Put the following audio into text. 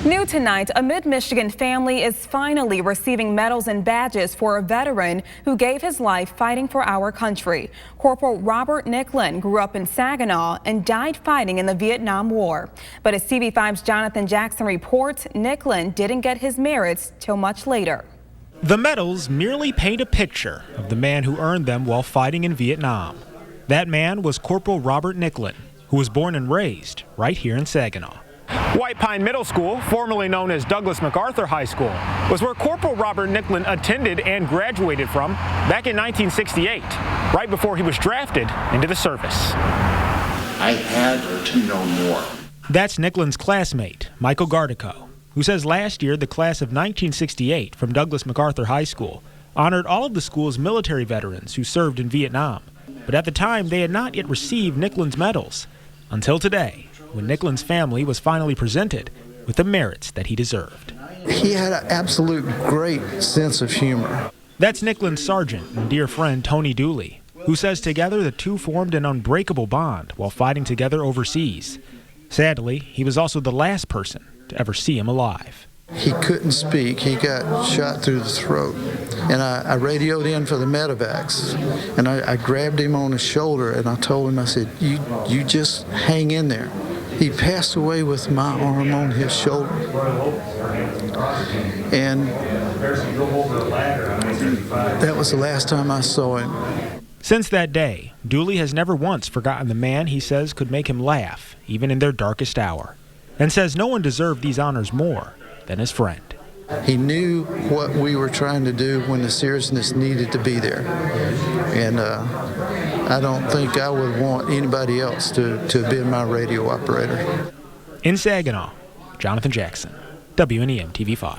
New tonight, a Mid-Michigan family is finally receiving medals and badges for a veteran who gave his life fighting for our country. Corporal Robert Nicklin grew up in Saginaw and died fighting in the Vietnam War. But as TV5's Jonathan Jackson reports, Nicklin didn't get his merits till much later. The medals merely paint a picture of the man who earned them while fighting in Vietnam. That man was Corporal Robert Nicklin, who was born and raised right here in Saginaw. White Pine Middle School, formerly known as Douglas MacArthur High School, was where Corporal Robert Nicklin attended and graduated from back in 1968, right before he was drafted into the service. I had to know more. That's Nicklin's classmate, Michael Gardico, who says last year the class of 1968 from Douglas MacArthur High School honored all of the school's military veterans who served in Vietnam. But at the time, they had not yet received Nicklin's medals until today, when Nicklin's family was finally presented with the merits that he deserved. He had an absolute great sense of humor. That's Nicklin's sergeant and dear friend Tony Dooley, who says together the two formed an unbreakable bond while fighting together overseas. Sadly, he was also the last person to ever see him alive. He couldn't speak. He got shot through the throat. And I radioed in for the medevacs. And I grabbed him on his shoulder and I told him, I said, you just hang in there. He passed away with my arm on his shoulder. And that was the last time I saw him. Since that day, Dooley has never once forgotten the man he says could make him laugh, even in their darkest hour, and says no one deserved these honors more than his friend. He knew what we were trying to do when the seriousness needed to be there. And I don't think I would want anybody else to have been my radio operator. In Saginaw, Jonathan Jackson, WNEM TV5.